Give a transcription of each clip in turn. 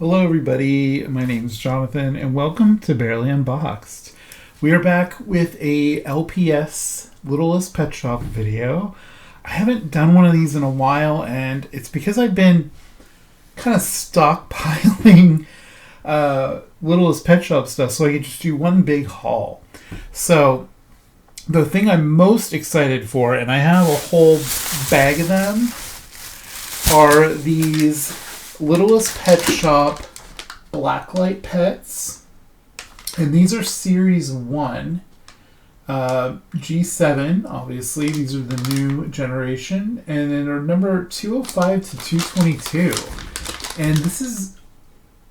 Hello everybody, my name is Jonathan and welcome to Bearly Unboxed. We are back with a LPS Littlest Pet Shop video. I haven't done one of these in a while and it's because I've been kind of stockpiling Littlest Pet Shop stuff so I could just do one big haul. So the thing I'm most excited for, and I have a whole bag of them, are these Littlest Pet Shop Blacklight pets. And these are Series 1. G7, obviously. These are the new generation. And then are number 205 to 222. And this is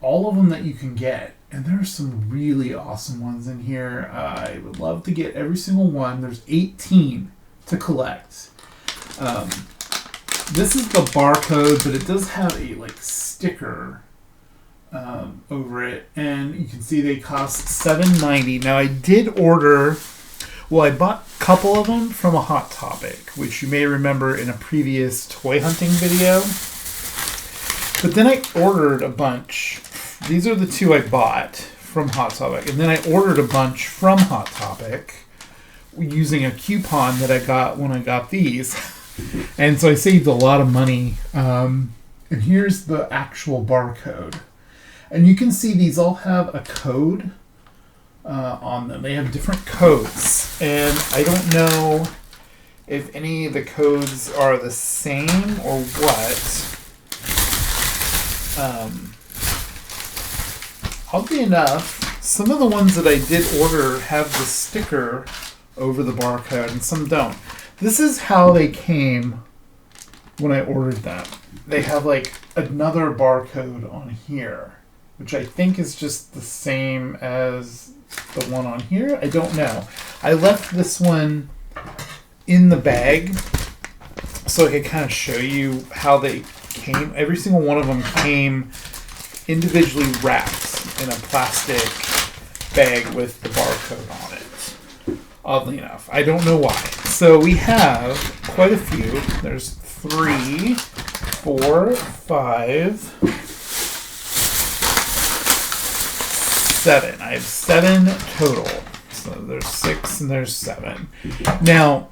all of them that you can get. And there are some really awesome ones in here. I would love to get every single one. There's 18 to collect. This is the barcode, but it does have a sticker over it, and you can see they cost $7.90. Now I did order, I bought a couple of them from a Hot Topic, which you may remember in a previous toy hunting video. But then I ordered a bunch. These are the two I bought from Hot Topic, and then I ordered a bunch from Hot Topic using a coupon that I got when I got these. And so I saved a lot of money. And here's the actual barcode. And you can see these all have a code on them. They have different codes. And I don't know if any of the codes are the same or what. Oddly enough, some of the ones that I did order have the sticker over the barcode and some don't. This is how they came when I ordered them. They have another barcode on here, which I think is just the same as the one on here. I don't know. I left this one in the bag so I could kind of show you how they came. Every single one of them came individually wrapped in a plastic bag with the barcode on it. Oddly enough. I don't know why. So we have quite a few. There's 3, 4, 5, 7. I have 7 total. So there's 6 and there's 7. Now,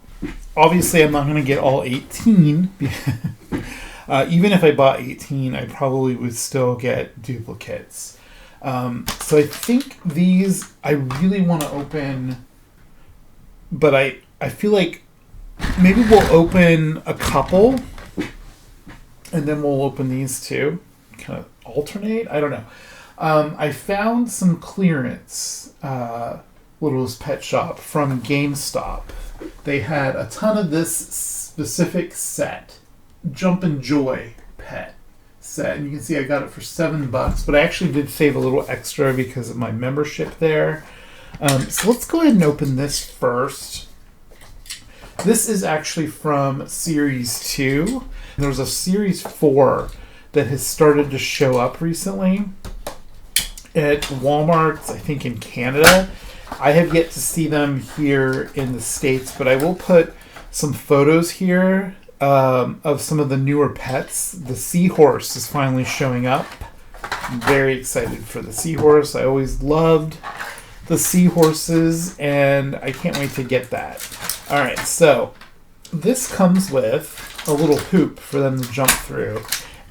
obviously I'm not going to get all 18. Even if I bought 18, I probably would still get duplicates. So I think these I really want to open, but I feel like maybe we'll open a couple and then we'll open these two. Kind of alternate? I don't know. I found some clearance Littlest Pet Shop from GameStop. They had a ton of this specific set. Jump and Joy pet set. And you can see I got it for $7, but I actually did save a little extra because of my membership there. So let's go ahead and open this first. This is actually from Series 2. There's a Series 4 that has started to show up recently at Walmart, I think in Canada. I have yet to see them here in the States, but I will put some photos here of some of the newer pets. The seahorse is finally showing up. I'm very excited for the seahorse. I always loved the seahorses, and I can't wait to get that. All right, so this comes with a little hoop for them to jump through.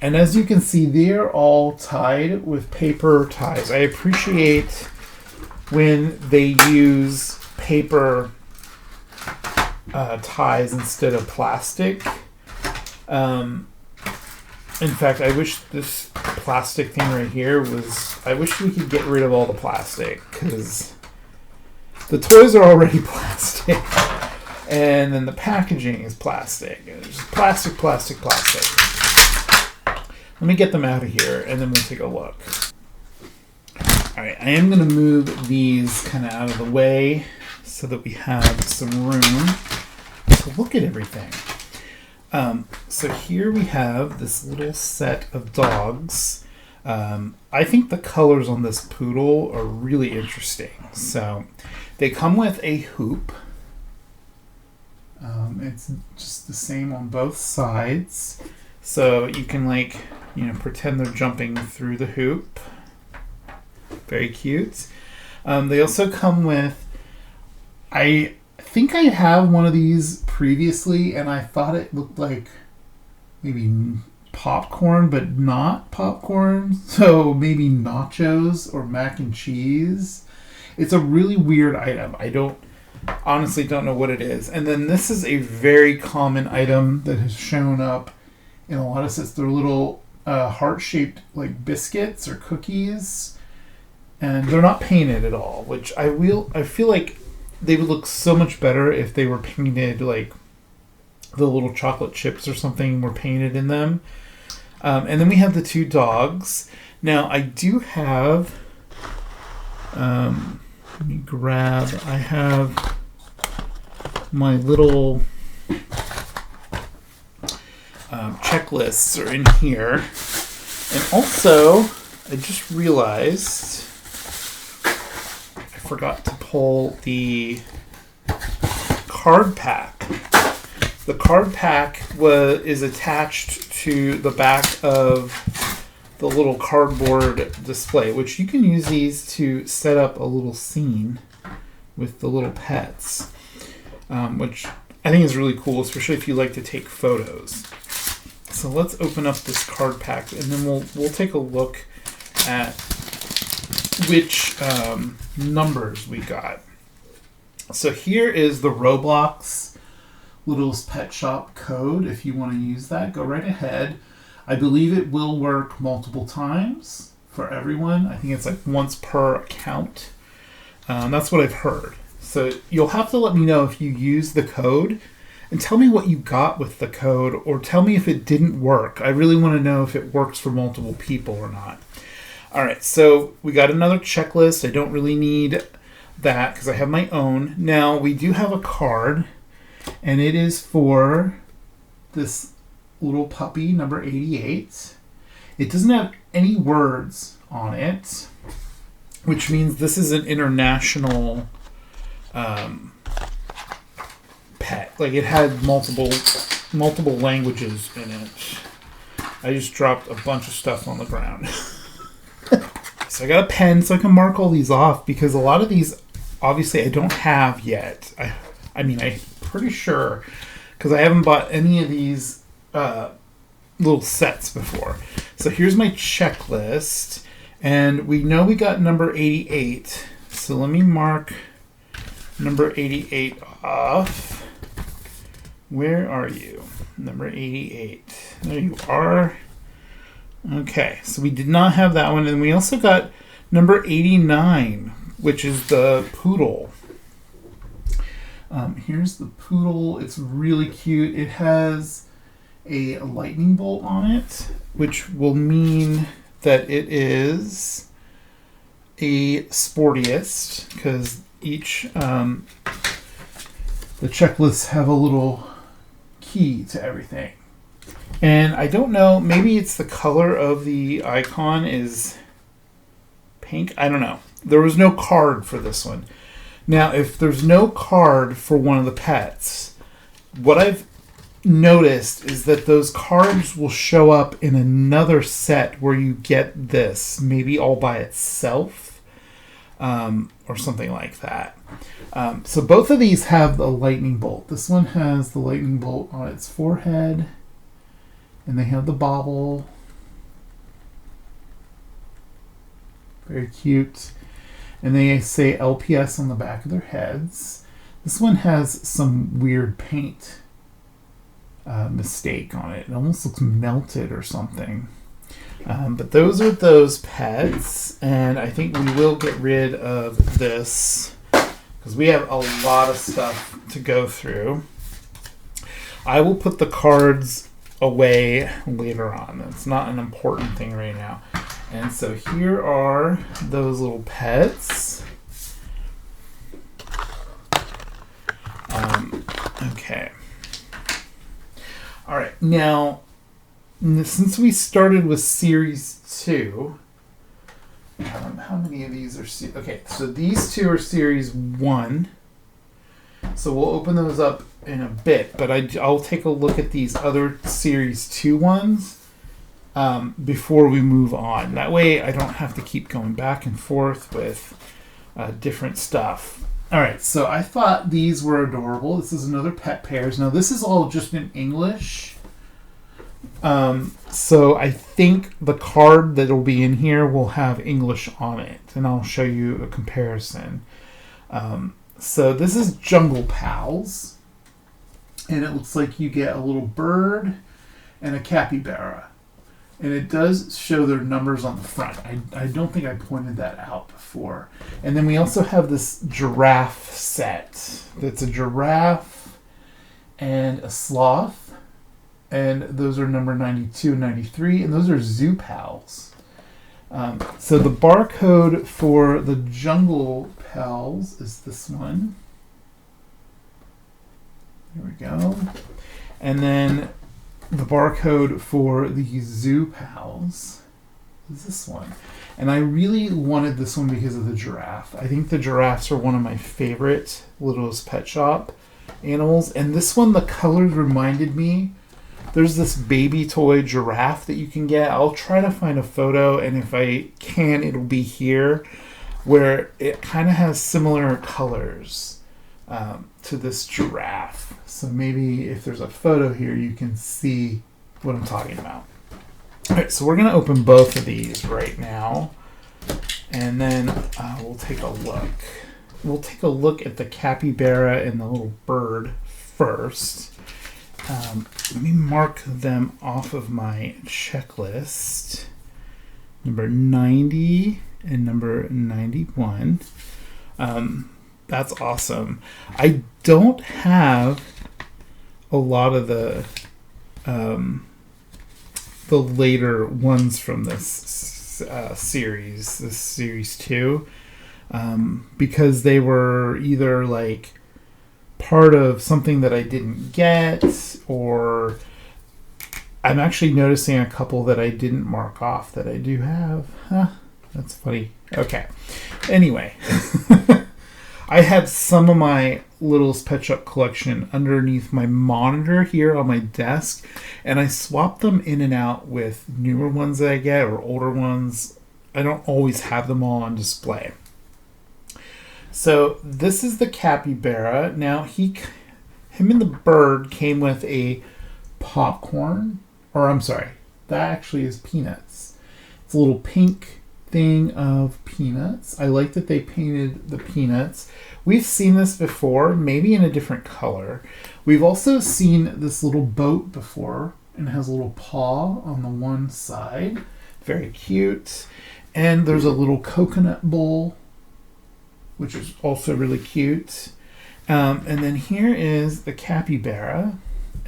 And as you can see, they're all tied with paper ties. I appreciate when they use paper ties instead of plastic. In fact, I wish this plastic thing right here I wish we could get rid of all the plastic, because the toys are already plastic. And then the packaging is plastic. It's just plastic, plastic, plastic. Let me get them out of here, and then we'll take a look. Alright, I am going to move these kind of out of the way so that we have some room to look at everything. So here we have this little set of dogs. I think the colors on this poodle are really interesting. So they come with a hoop. It's just the same on both sides. So you can pretend they're jumping through the hoop. Very cute. They also come with, I think I have one of these previously, and I thought it looked like maybe popcorn, but not popcorn. So maybe nachos or mac and cheese. It's a really weird item. I honestly don't know what it is. And then this is a very common item that has shown up in a lot of sets. They're little heart-shaped like biscuits or cookies, and they're not painted at all, which I feel like they would look so much better if they were painted, like the little chocolate chips or something were painted in them. And then we have the two dogs. Now I do have, let me grab, I have my little checklists are in here. And also, I just realized I forgot to pull the card pack. The card pack is attached to the back of the little cardboard display, which you can use these to set up a little scene with the little pets, which I think is really cool, especially if you like to take photos. So let's open up this card pack, and then we'll take a look at which numbers we got. So here is the Roblox Littlest Pet Shop code. If you want to use that, go right ahead. I believe it will work multiple times for everyone. I think it's like once per account. That's what I've heard. So you'll have to let me know if you use the code, and tell me what you got with the code, or tell me if it didn't work. I really want to know if it works for multiple people or not. All right, so we got another checklist. I don't really need that because I have my own. Now we do have a card, and it is for this little puppy, number 88. It doesn't have any words on it, which means this is an international pet. Like, it had multiple languages in it. I just dropped a bunch of stuff on the ground. So I got a pen so I can mark all these off, because a lot of these obviously I don't have yet. I mean, I'm pretty sure, because I haven't bought any of these little sets before. So here's my checklist, and we know we got number 88. So let me mark number 88 off. Where are you? Number 88. There you are. Okay, so we did not have that one. And we also got number 89, which is the poodle. Here's the poodle. It's really cute. It has a lightning bolt on it, which will mean that it is a sportiest, because each the checklists have a little key to everything. And I don't know, maybe it's the color of the icon is pink. I don't know. There was no card for this one. Now, if there's no card for one of the pets, what I've noticed is that those cards will show up in another set where you get this, maybe all by itself, or something like that. So both of these have the lightning bolt. This one has the lightning bolt on its forehead, and they have the bobble. Very cute. And they say LPS on the back of their heads. This one has some weird paint mistake on it. It almost looks melted or something. But those are those pets. And I think we will get rid of this, because we have a lot of stuff to go through. I will put the cards away later on. That's not an important thing right now. And so here are those little pets. Okay. All right. Now, since we started with Series 2, how many of these are... Okay, so these two are Series 1. So we'll open those up in a bit, but I'll take a look at these other Series 2 ones. before we move on. That way I don't have to keep going back and forth with different stuff. All right, so I thought these were adorable. This is another Pet Pairs. Now this is all just in English. So I think the card that'll be in here will have English on it, and I'll show you a comparison. So this is Jungle Pals, and it looks like you get a little bird and a capybara. And it does show their numbers on the front. I don't think I pointed that out before. And then we also have this giraffe set. That's a giraffe and a sloth. And those are number 92 and 93. And those are Zoo Pals. So the barcode for the Jungle Pals is this one. There we go. And then the barcode for the Zoo Pals is this one. And I really wanted this one because of the giraffe. I think the giraffes are one of my favorite Littlest Pet Shop animals. And this one, the colors reminded me. There's this baby toy giraffe that you can get. I'll try to find a photo, and if I can, it'll be here, where it kind of has similar colors to this giraffe. So maybe if there's a photo here, you can see what I'm talking about. All right, so we're going to open both of these right now, and then we'll take a look. We'll take a look at the capybara and the little bird first. Let me mark them off of my checklist. Number 90 and number 91. That's awesome. I don't have a lot of the later ones from this series, this series 2, because they were either like part of something that I didn't get, or I'm actually noticing a couple that I didn't mark off that I do have. Huh, that's funny. Okay. Anyway. I had some of my Littlest Pet Shop collection underneath my monitor here on my desk, and I swap them in and out with newer ones that I get or older ones. I don't always have them all on display. So this is the capybara. Now him and the bird came with a popcorn, or I'm sorry, that actually is peanuts. It's a little pink thing of peanuts. I like that they painted the peanuts. We've seen this before, maybe in a different color. We've also seen this little boat before, and it has a little paw on the one side. Very cute. And there's a little coconut bowl, which is also really cute. And then here is the capybara,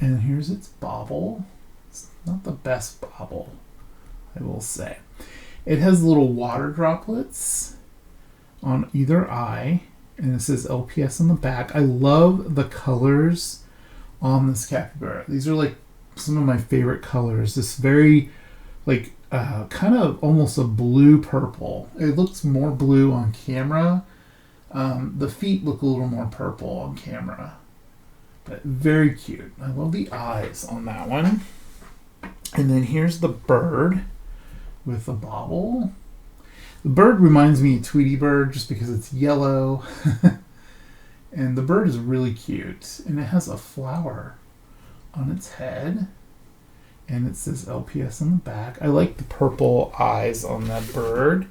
and here's its bauble. It's not the best bauble, I will say. It has little water droplets on either eye, and it says LPS on the back. I love the colors on this capybara. These are like some of my favorite colors. This very, like, kind of almost a blue purple. It looks more blue on camera. The feet look a little more purple on camera, but very cute. I love the eyes on that one. And then here's the bird with the bauble. The bird reminds me of Tweety Bird just because it's yellow. And the bird is really cute. And it has a flower on its head. And it says LPS on the back. I like the purple eyes on that bird.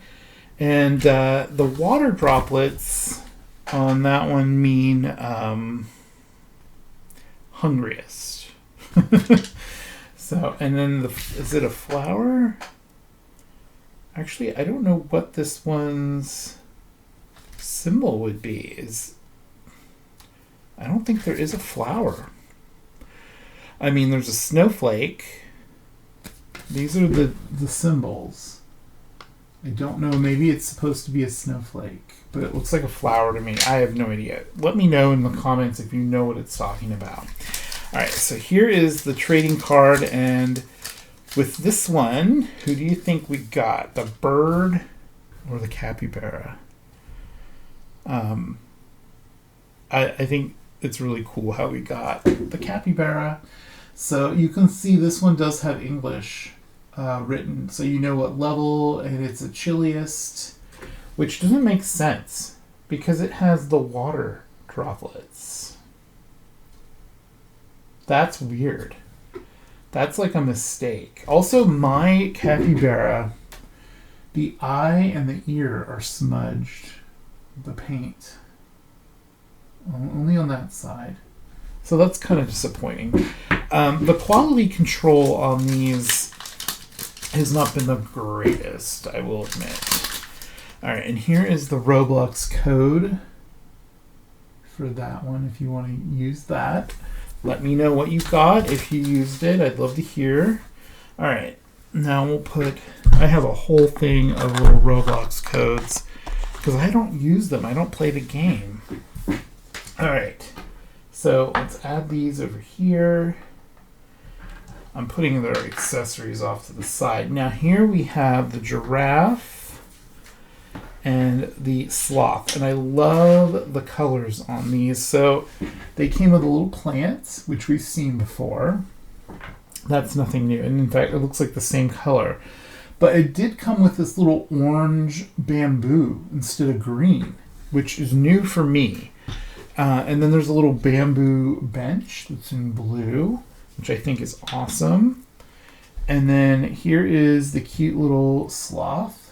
And the water droplets on that one mean hungriest. So, and then is it a flower? Actually, I don't know what this one's symbol would be. I don't think there is a flower. I mean, there's a snowflake. These are the symbols. I don't know. Maybe it's supposed to be a snowflake, but it looks like a flower to me. I have no idea. Let me know in the comments if you know what it's talking about. All right, so here is the trading card, and with this one, who do you think we got? The bird or the capybara? I think it's really cool how we got the capybara. So you can see this one does have English written, so you know what level, and it's the chilliest, which doesn't make sense because it has the water droplets. That's weird. That's like a mistake. Also, my capybara, the eye and the ear are smudged with the paint. Only on that side. So that's kind of disappointing. The quality control on these has not been the greatest, I will admit. Alright, and here is the Roblox code for that one if you want to use that. Let me know what you got if you used it. I'd love to hear. Alright, now we'll put... I have a whole thing of little Roblox codes because I don't use them. I don't play the game. Alright, so let's add these over here. I'm putting their accessories off to the side. Now here we have the giraffe and the sloth. And I love the colors on these. So they came with a little plant, which we've seen before. That's nothing new. And in fact, it looks like the same color. But it did come with this little orange bamboo instead of green, which is new for me. And then there's a little bamboo bench that's in blue, which I think is awesome. And then here is the cute little sloth.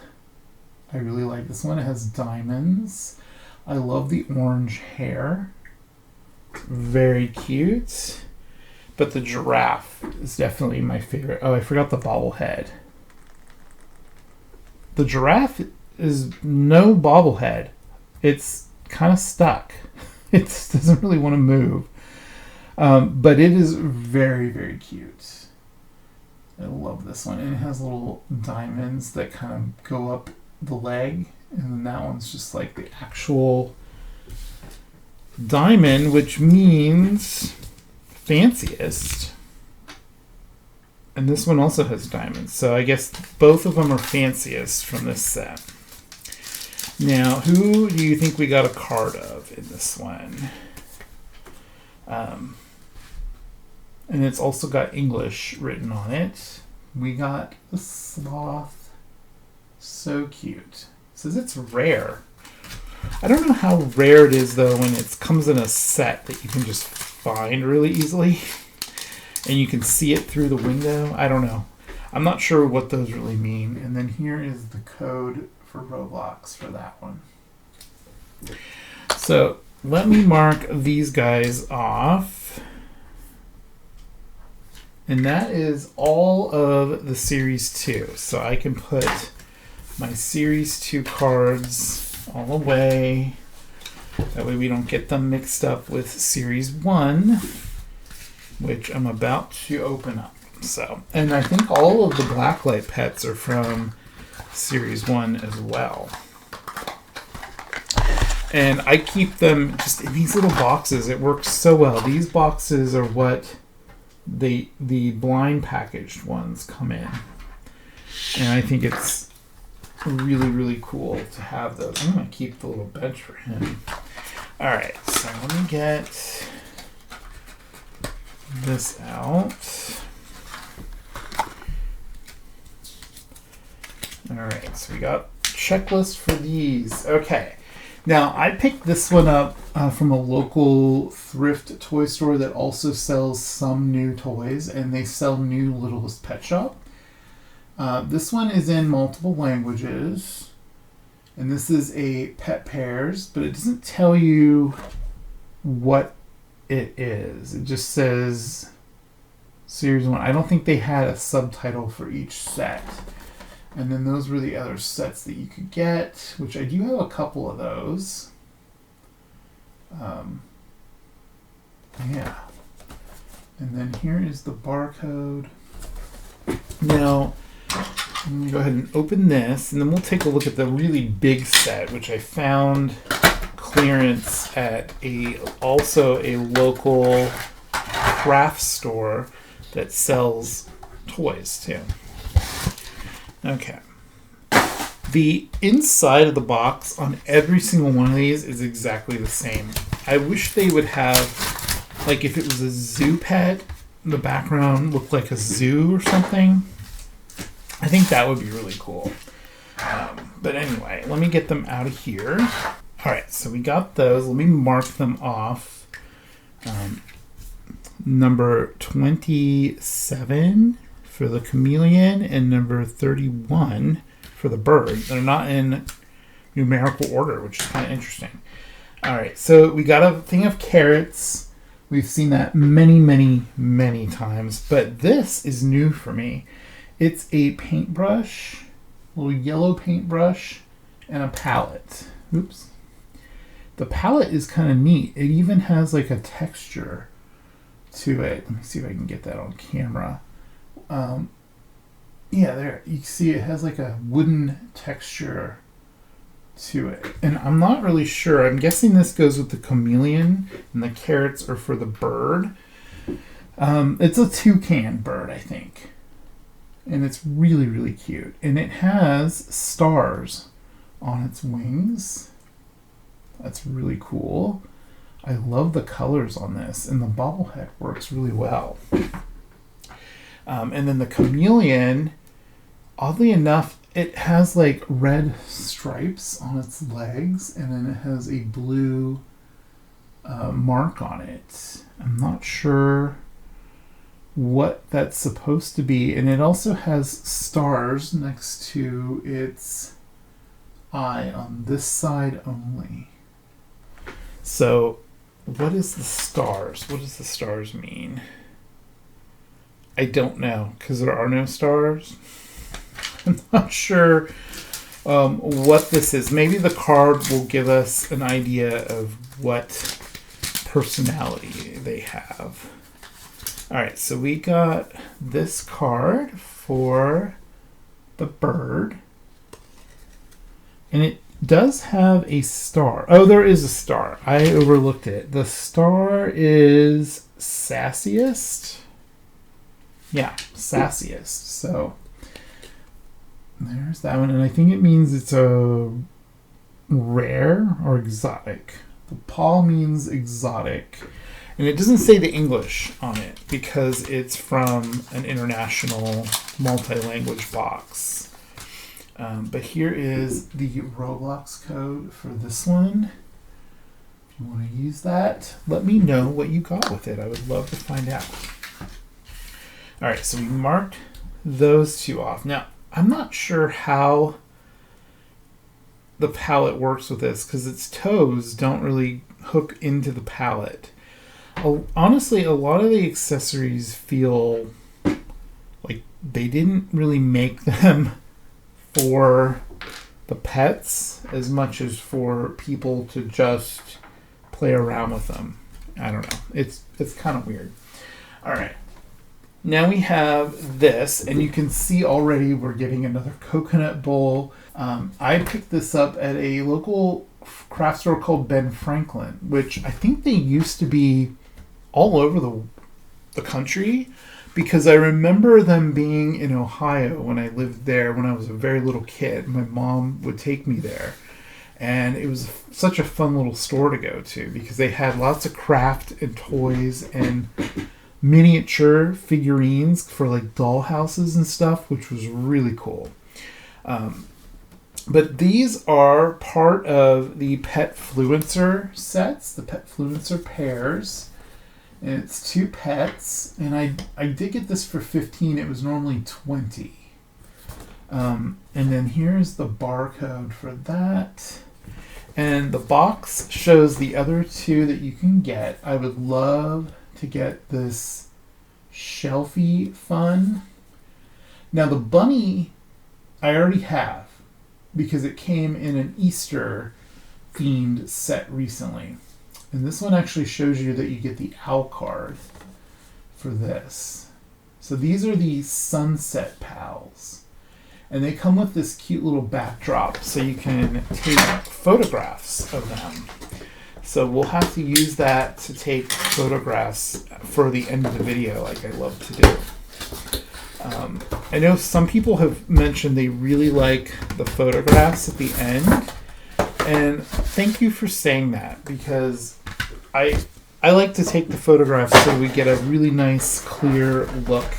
I really like this one. It has diamonds. I love the orange hair. Very cute. But the giraffe is definitely my favorite. Oh, I forgot the bobblehead. The giraffe is no bobblehead. It's kind of stuck. It doesn't really want to move. But it is very, very cute. I love this one. And it has little diamonds that kind of go up the leg. And then that one's just like the actual diamond, which means fanciest. And this one also has diamonds. So I guess both of them are fanciest from this set. Now, who do you think we got a card of in this one? And it's also got English written on it. We got the sloth. So cute. It says it's rare. I don't know how rare it is, though, when it comes in a set that you can just find really easily. And you can see it through the window. I don't know. I'm not sure what those really mean. And then here is the code for Roblox for that one. So let me mark these guys off. And that is all of the Series 2. So I can put my Series 2 cards all away. That way we don't get them mixed up with Series 1, which I'm about to open up. So, and I think all of the Blacklight pets are from Series 1 as well. And I keep them just in these little boxes. It works so well. These boxes are what the blind packaged ones come in. And I think it's really, really cool to have those. I'm going to keep the little bench for him. Alright, so let me get this out. Alright, so we got checklist for these. Okay, now I picked this one up from a local thrift toy store that also sells some new toys, and they sell new Littlest Pet Shop. This one is in multiple languages, and this is a Pet Pairs, but it doesn't tell you what it is. It just says Series 1. I don't think they had a subtitle for each set. And then those were the other sets that you could get, which I do have a couple of those. Yeah. And then here is the barcode. Now, let me go ahead and open this, and then we'll take a look at the really big set, which I found clearance at also a local craft store that sells toys too. Okay. The inside of the box on every single one of these is exactly the same. I wish they would have, like if it was a zoo pet, the background looked like a zoo or something. I think that would be really cool. But anyway, let me get them out of here. All right, so we got those. Let me mark them off. Number 27 for the chameleon and number 31 for the bird. They're not in numerical order, which is kind of interesting. All right, so we got a thing of carrots. We've seen that many, many, many times, but this is new for me. It's a paintbrush, a little yellow paintbrush, and a palette. Oops. The palette is kind of neat. It even has like a texture to it. Let me see if I can get that on camera. Yeah, there. You see it has like a wooden texture to it. And I'm not really sure. I'm guessing this goes with the chameleon and the carrots are for the bird. It's a toucan bird, I think. And it's really, really cute. And it has stars on its wings. That's really cool. I love the colors on this, and the bobblehead works really well. And then the chameleon, oddly enough, it has like red stripes on its legs, and then it has a blue mark on it. I'm not sure what that's supposed to be, and it also has stars next to its eye on this side only. So what is the stars? What does the stars mean? I don't know, because there are no stars. I'm not sure what this is. Maybe the card will give us an idea of what personality they have. All right, so we got this card for the bird. And it does have a star. Oh, there is a star. I overlooked it. The star is sassiest. Yeah, sassiest. So there's that one. And I think it means it's a rare or exotic. The paw means exotic. And it doesn't say the English on it because it's from an international multi-language box. But here is the Roblox code for this one. If you want to use that, let me know what you got with it. I would love to find out. All right, so we marked those two off. Now, I'm not sure how the palette works with this because its toes don't really hook into the palette. Honestly, a lot of the accessories feel like they didn't really make them for the pets as much as for people to just play around with them. I don't know. It's kind of weird. All right. Now we have this, and you can see already we're getting another coconut bowl. I picked this up at a local craft store called Ben Franklin, which I think they used to be all over the country, because I remember them being in Ohio when I lived there when I was a very little kid. My mom would take me there, and it was such a fun little store to go to because they had lots of craft and toys and miniature figurines for like doll houses and stuff, which was really cool. But these are part of the Petfluncer sets, the Petfluncer pairs. And it's 2 pets, and I did get this for $15. It was normally $20. And then here's the barcode for that. And the box shows the other 2 that you can get. I would love to get this Shelfie Fun. Now the bunny I already have because it came in an Easter themed set recently. And this one actually shows you that you get the owl card for this. So these are the Sunset Pals. And they come with this cute little backdrop so you can take photographs of them. So we'll have to use that to take photographs for the end of the video like I love to do. I know some people have mentioned they really like the photographs at the end. And thank you for saying that, because I like to take the photographs so we get a really nice, clear look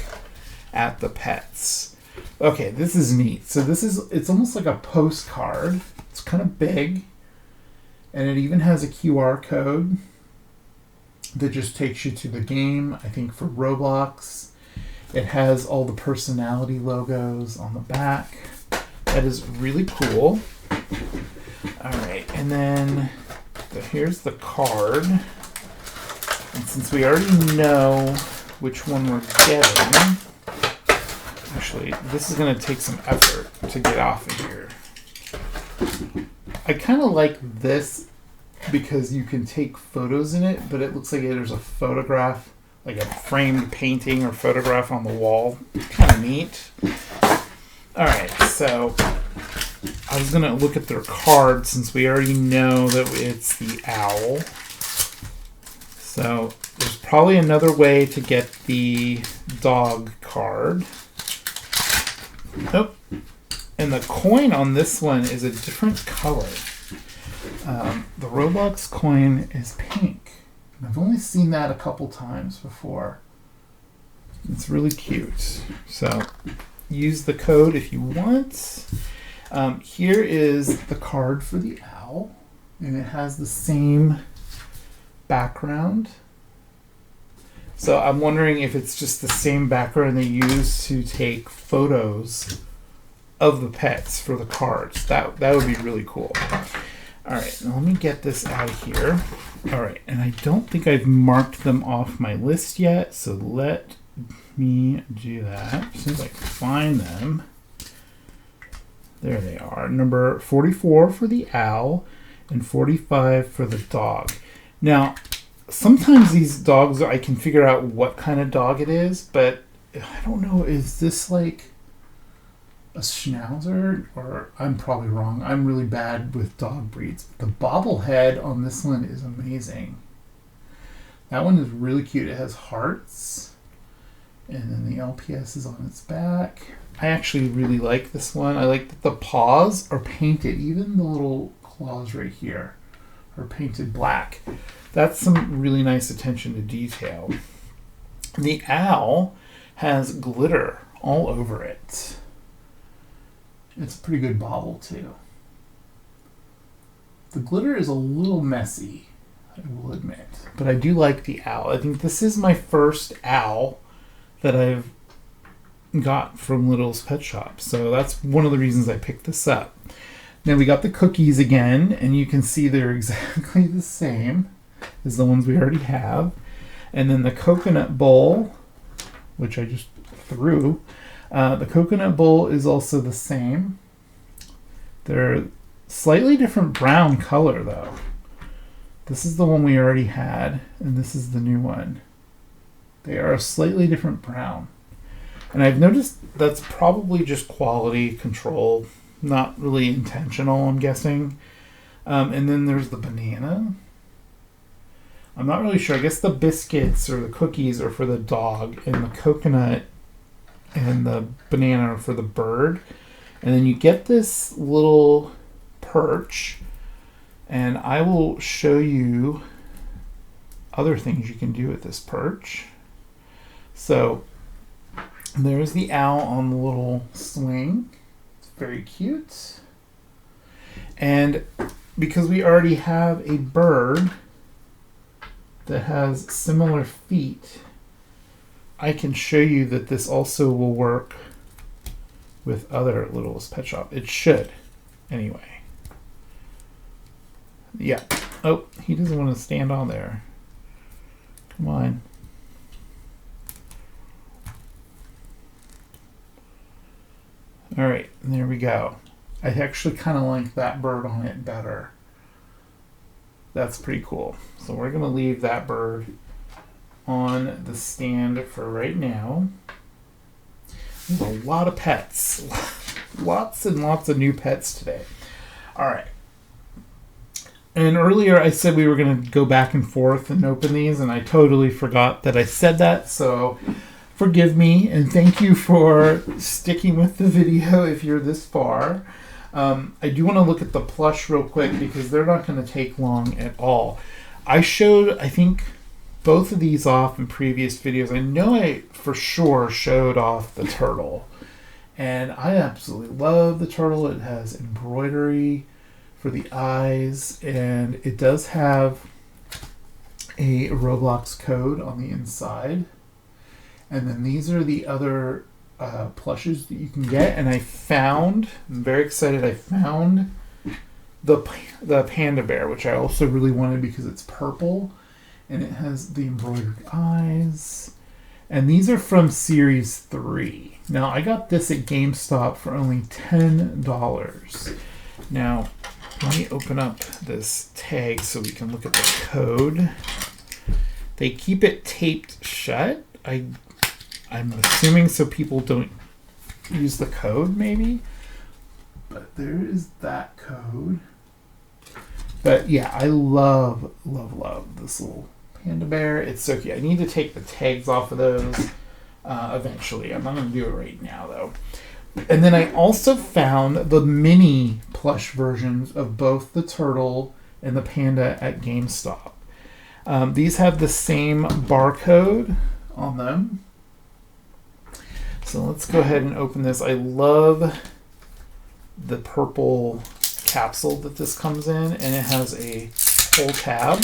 at the pets. Okay, this is neat. So it's almost like a postcard. It's kind of big. And it even has a QR code that just takes you to the game. I think for Roblox. It has all the personality logos on the back. That is really cool. All right, and then here's the card. And since we already know which one we're getting, actually, this is going to take some effort to get off of here. I kind of like this because you can take photos in it, but it looks like there's a photograph, like a framed painting or photograph on the wall. Kind of neat. All right, so I was going to look at their card since we already know that it's the owl. So there's probably another way to get the dog card. Nope. And the coin on this one is a different color. The Roblox coin is pink. I've only seen that a couple times before. It's really cute. So use the code if you want. Here is the card for the owl, and it has the same background. So I'm wondering if it's just the same background they use to take photos of the pets for the cards. That would be really cool. All right, now let me get this out of here. All right, and I don't think I've marked them off my list yet, so let me do that. As soon as I can find them. There they are. Number 44 for the owl and 45 for the dog. Now, sometimes these dogs, I can figure out what kind of dog it is, but I don't know, is this like a Schnauzer? Or I'm probably wrong. I'm really bad with dog breeds. The bobblehead on this one is amazing. That one is really cute. It has hearts. And then the LPS is on its back. I actually really like this one. I like that the paws are painted. Even the little claws right here are painted black. That's some really nice attention to detail. The owl has glitter all over it. It's a pretty good bobble too. The glitter is a little messy, I will admit. But I do like the owl. I think this is my first owl that I've got from Littlest Pet Shop. So that's one of the reasons I picked this up. Now we got the cookies again, and you can see they're exactly the same as the ones we already have. And then the coconut bowl, which I just threw. The coconut bowl is also the same. They're slightly different brown color though. This is the one we already had, and this is the new one. They are a slightly different brown. And I've noticed that's probably just quality control, not really intentional, I'm guessing. And then there's the banana. I'm not really sure. I guess the biscuits or the cookies are for the dog, and the coconut and the banana are for the bird. And then you get this little perch, and I will show you other things you can do with this perch. So there's the owl on the little swing. It's very cute. And because we already have a bird that has similar feet, I can show you that this also will work with other Littlest Pet Shop. It should, anyway. Yeah. Oh, he doesn't want to stand on there. Come on. All right, and there we go. I actually kind of like that bird on it better. That's pretty cool. So we're going to leave that bird on the stand for right now. There's a lot of pets. Lots and lots of new pets today. All right. And earlier I said we were going to go back and forth and open these, and I totally forgot that I said that. So forgive me, and thank you for sticking with the video if you're this far. I do want to look at the plush real quick because they're not going to take long at all. I showed, I think, both of these off in previous videos. I know I for sure showed off the turtle. And I absolutely love the turtle. It has embroidery for the eyes, and it does have a Roblox code on the inside. And then these are the other plushes that you can get. And I'm very excited, I found the panda bear, which I also really wanted because it's purple and it has the embroidered eyes. And these are from Series 3. Now, I got this at GameStop for only $10. Now, let me open up this tag so we can look at the code. They keep it taped shut. I'm assuming so people don't use the code, maybe. But there is that code. But yeah, I love this little panda bear. It's so cute. I need to take the tags off of those eventually. I'm not going to do it right now, though. And then I also found the mini plush versions of both the turtle and the panda at GameStop. These have the same barcode on them. So let's go ahead and open this. I love the purple capsule that this comes in, and it has a pull tab.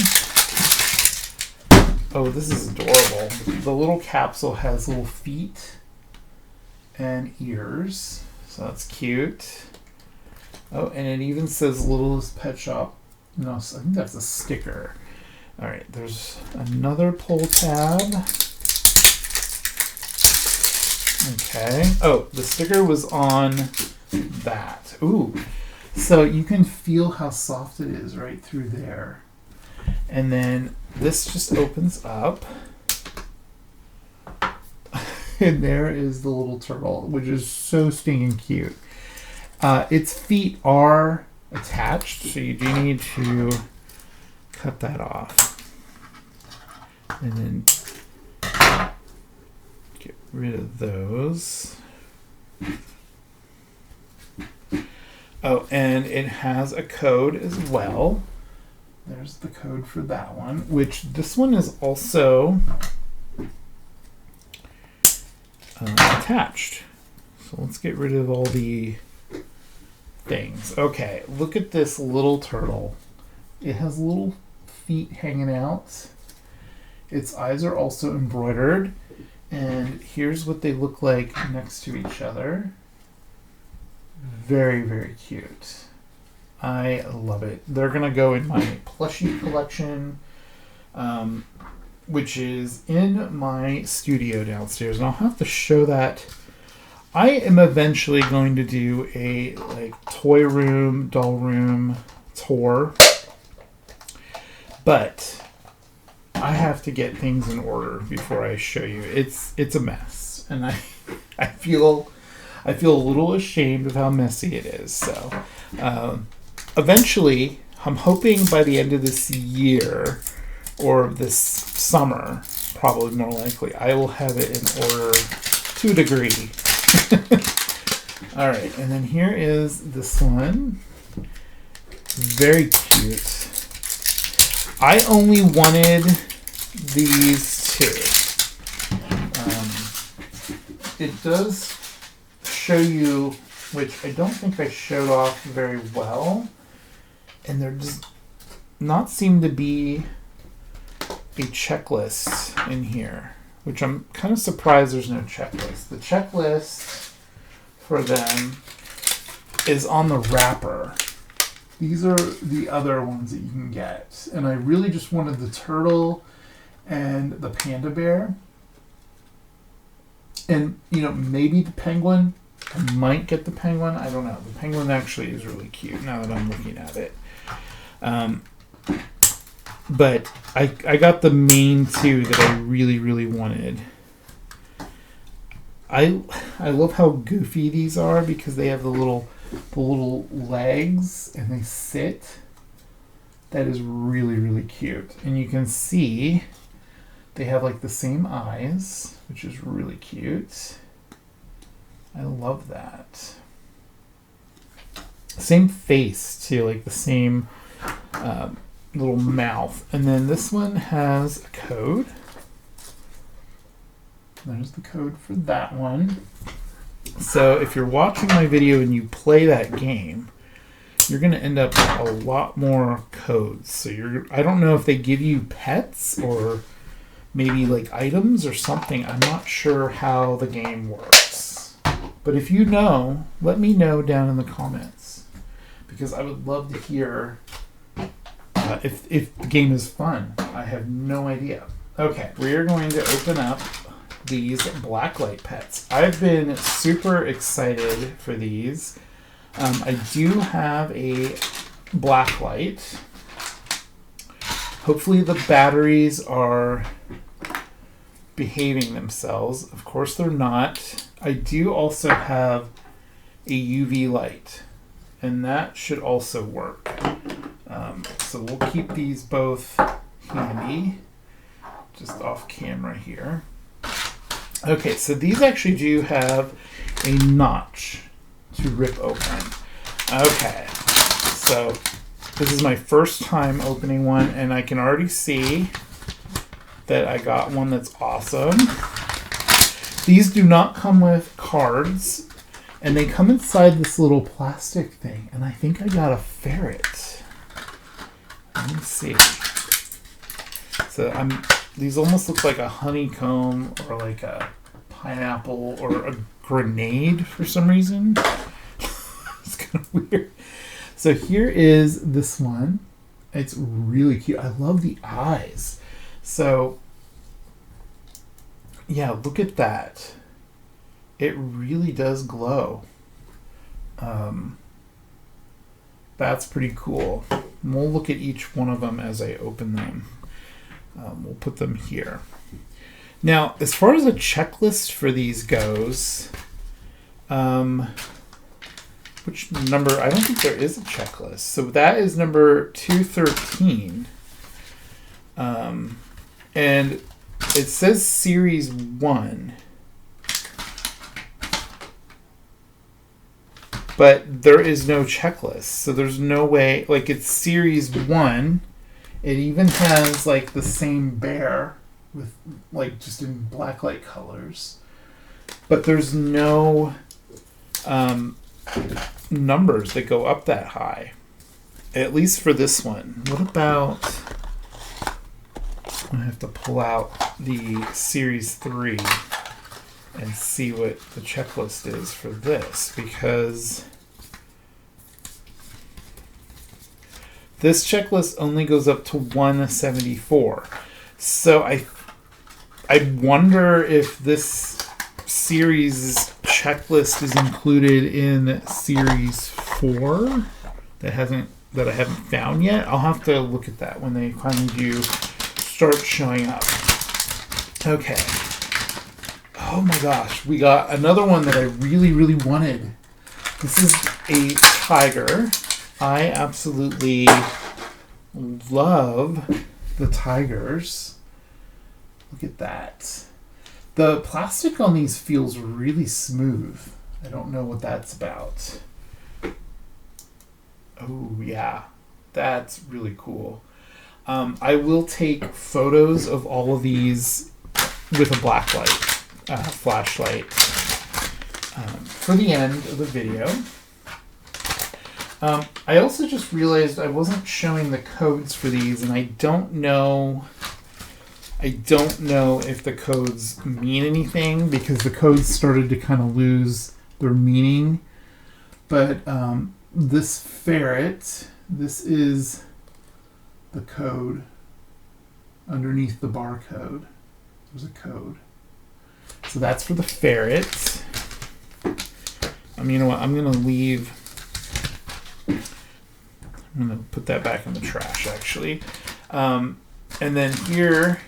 Oh, this is adorable. The little capsule has little feet and ears, so that's cute. Oh, and it even says Littlest Pet Shop. No, I think that's a sticker. All right, there's another pull tab. Okay. Oh, the sticker was on that. Ooh. So you can feel how soft it is right through there. And then this just opens up. And there is the little turtle, which is so stinking cute. Its feet are attached, so you do need to cut that off. And then get rid of those. Oh, and it has a code as well. There's the code for that one, which this one is also attached. So let's get rid of all the things. Okay, look at this little turtle. It has little feet hanging out. Its eyes are also embroidered. And here's what they look like next to each other. Very, very cute. I love it. They're going to go in my plushie collection, which is in my studio downstairs. And I'll have to show that. I am eventually going to do a toy room, doll room tour. But I have to get things in order before I show you. It's a mess. And I feel a little ashamed of how messy it is. So eventually, I'm hoping by the end of this year or this summer, probably more likely, I will have it in order to a degree. All right, and then here is this one. Very cute. I only wanted these two. It does show you, which I don't think I showed off very well, and there does not seem to be a checklist in here, which I'm kind of surprised there's no checklist. The checklist for them is on the wrapper. These are the other ones that you can get, and I really just wanted the turtle and the panda bear, and maybe the penguin. I might get the penguin. I don't know. The penguin actually is really cute now that I'm looking at it. But I got the main two that I really, really wanted. I love how goofy these are because they have the little legs and they sit. That is really, really cute. And you can see they have the same eyes, which is really cute. I love that. Same face too, the same little mouth. And then this one has a code. There's the code for that one. So if you're watching my video and you play that game, you're going to end up with a lot more codes. So I don't know if they give you pets or maybe like items or something. I'm not sure how the game works. But if you know, let me know down in the comments, because I would love to hear if the game is fun. I have no idea. Okay, we are going to open up these Blacklight pets. I've been super excited for these. I do have a Blacklight. Hopefully the batteries are behaving themselves. Of course they're not. I do also have a UV light, and that should also work. So we'll keep these both handy, just off camera here. Okay, so these actually do have a notch to rip open. Okay, so this is my first time opening one, and I can already see that I got one that's awesome. These do not come with cards, and they come inside this little plastic thing, and I think I got a ferret. Let me see. So these almost look like a honeycomb or like a pineapple or a grenade for some reason. It's kind of weird. So here is this one. It's really cute. I love the eyes. So yeah, look at that. It really does glow. That's pretty cool. And we'll look at each one of them as I open them. We'll put them here. Now, as far as a checklist for these goes, which number? I don't think there is a checklist. So that is number 213. And it says Series 1. But there is no checklist. So there's no way, like it's Series 1. It even has like the same bear with like just in Blacklight colors. But there's no numbers that go up that high. At least for this one. What about, I have to pull out the Series 3 and see what the checklist is for this, because this checklist only goes up to 174. So I wonder if this series checklist is included in Series 4 that I haven't found yet. I'll have to look at that when they finally do start showing up. Okay. Oh my gosh, we got another one that I really, really wanted. This is a tiger. I absolutely love the tigers. Look at that. The plastic on these feels really smooth. I don't know what that's about. Oh yeah, that's really cool. I will take photos of all of these with a Blacklight flashlight for the end of the video. I also just realized I wasn't showing the codes for these, and I don't know if the codes mean anything, because the codes started to kind of lose their meaning. But this ferret, this is the code underneath the barcode. There's a code. So that's for the ferret. You know what? I'm going to put that back in the trash, actually. And then here,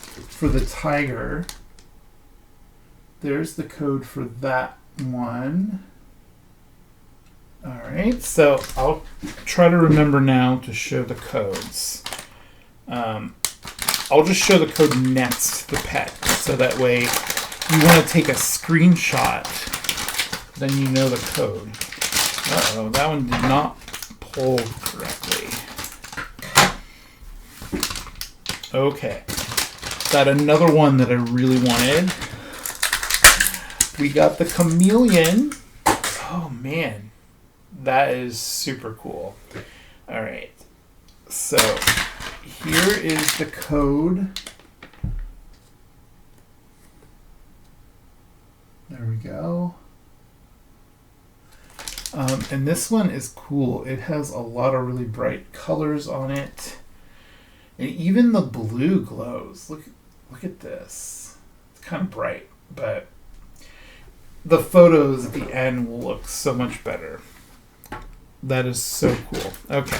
for the tiger, there's the code for that one. All right, so I'll try to remember now to show the codes. I'll just show the code next to the pet, so that way you want to take a screenshot, then you know the code. Uh-oh, that one did not pull correctly. Okay. Got another one that I really wanted. We got the chameleon. Oh man, that is super cool. All right, so here is the code. There we go. And this one is cool. It has a lot of really bright colors on it. And even the blue glows. Look at this. It's kind of bright, but the photos at the end will look so much better. That is so cool. Okay.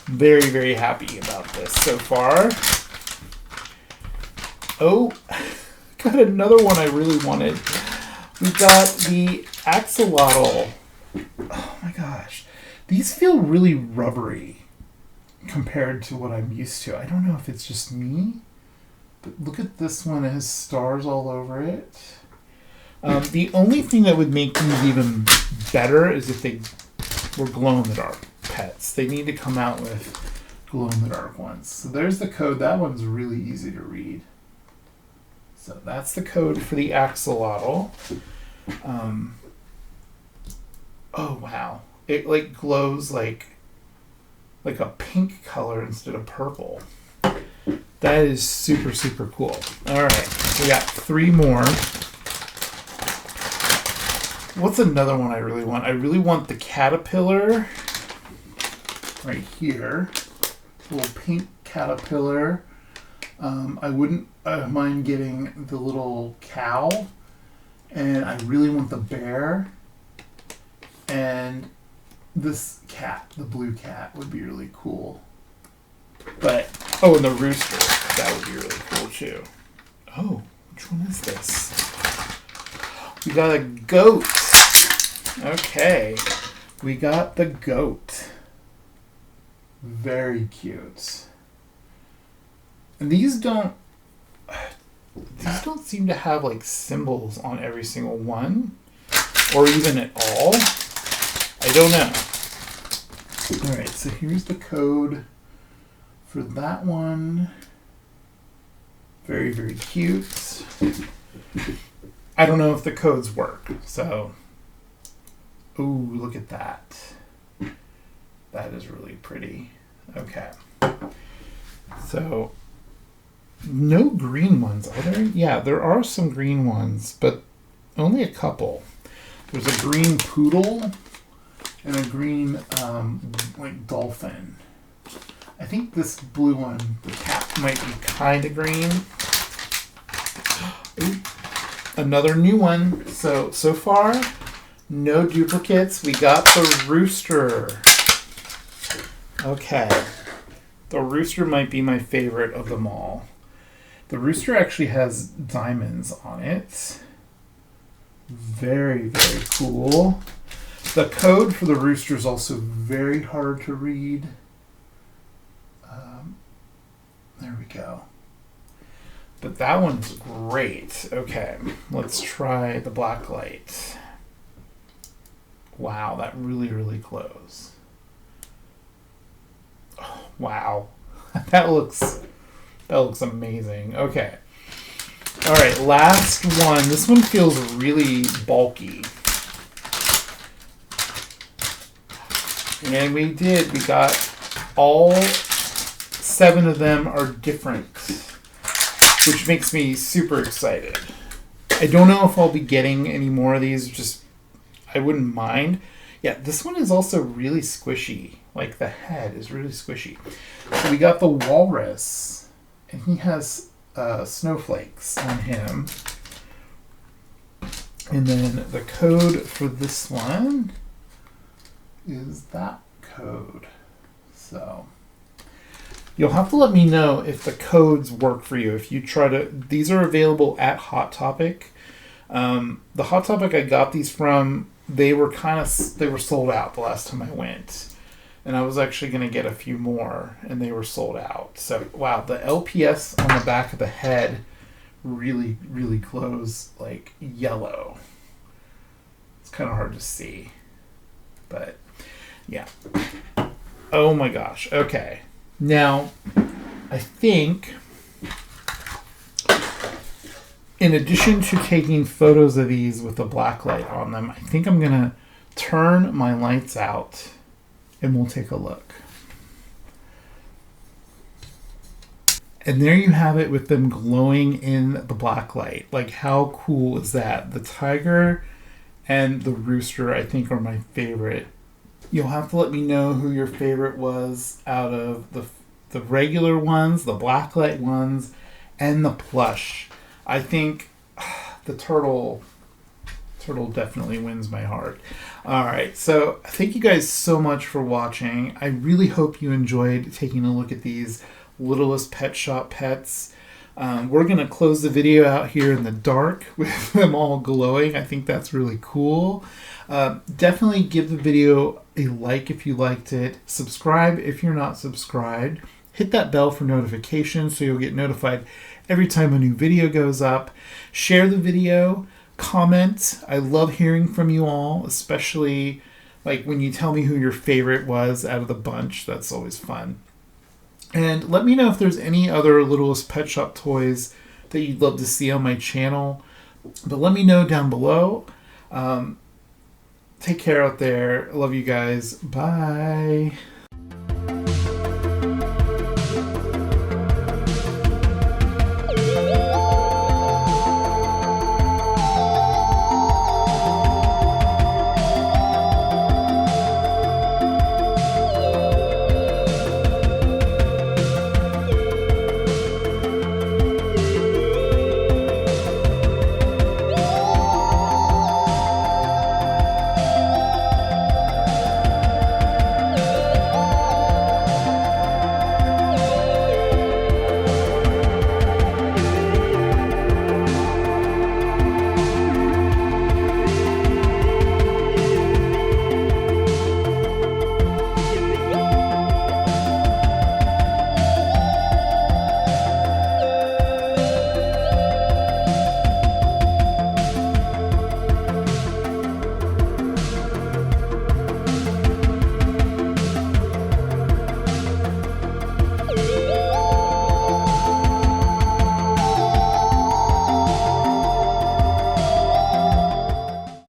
Very, very happy about this so far. Oh, got another one I really wanted. We got the axolotl. Oh my gosh. These feel really rubbery compared to what I'm used to. I don't know if it's just me, but look at this one. It has stars all over it. The only thing that would make these even better is if they were glow-in-the-dark pets. They need to come out with glow-in-the-dark ones. So there's the code. That one's really easy to read. So that's the code for the axolotl. Oh wow. It like glows like a pink color instead of purple. That is super, super cool. All right, we got 3 more. What's another one I really want? I really want the caterpillar right here. Little pink caterpillar. I wouldn't mind getting the little cow. And I really want the bear. And this cat, the blue cat, would be really cool. But, oh, and the rooster. That would be really cool too. Oh, which one is this? We got a goat. Okay. We got the goat. Very cute. And these don't seem to have like symbols on every single one, or even at all. I don't know. All right, so here's the code for that one. Very, very cute. I don't know if the codes work, so. Ooh, look at that. That is really pretty. Okay. So, no green ones, are there? Yeah, there are some green ones, but only a couple. There's a green poodle and a green, like, dolphin. I think this blue one, the cat, might be kind of green. Ooh, another new one. So far, no duplicates. We got the rooster. Okay. The rooster might be my favorite of them all. The rooster actually has diamonds on it. Very, very cool. The code for the rooster is also very hard to read. There we go. But that one's great. Okay, let's try the Blacklight. Wow, that really, really glows. Oh, wow. That looks amazing. Okay. All right, last one. This one feels really bulky. And we got all 7 of them are different, which makes me super excited. I don't know if I'll be getting any more of these, just I wouldn't mind. Yeah, this one is also really squishy. Like the head is really squishy. So we got the walrus, and he has snowflakes on him. And then the code for this one is that code. So you'll have to let me know if the codes work for you. If you try to, these are available at Hot Topic. The Hot Topic I got these from, they were sold out the last time I went. And I was actually going to get a few more, and they were sold out. So, wow, the LPS on the back of the head really, really glows like yellow. It's kind of hard to see. But, yeah. Oh my gosh. Okay. Now, I think in addition to taking photos of these with a black light on them, I think I'm going to turn my lights out and we'll take a look. And there you have it with them glowing in the black light. Like, how cool is that? The tiger and the rooster, I think, are my favorite. You'll have to let me know who your favorite was out of the regular ones, the blacklight ones, and the plush. I think the turtle definitely wins my heart. All right, so thank you guys so much for watching. I really hope you enjoyed taking a look at these Littlest Pet Shop pets. We're going to close the video out here in the dark with them all glowing. I think that's really cool. Definitely give the video a like if you liked it. Subscribe if you're not subscribed. Hit that bell for notifications so you'll get notified every time a new video goes up. Share the video. Comment. I love hearing from you all, especially like when you tell me who your favorite was out of the bunch. That's always fun. And let me know if there's any other Littlest Pet Shop toys that you'd love to see on my channel. But let me know down below. Take care out there. I love you guys. Bye.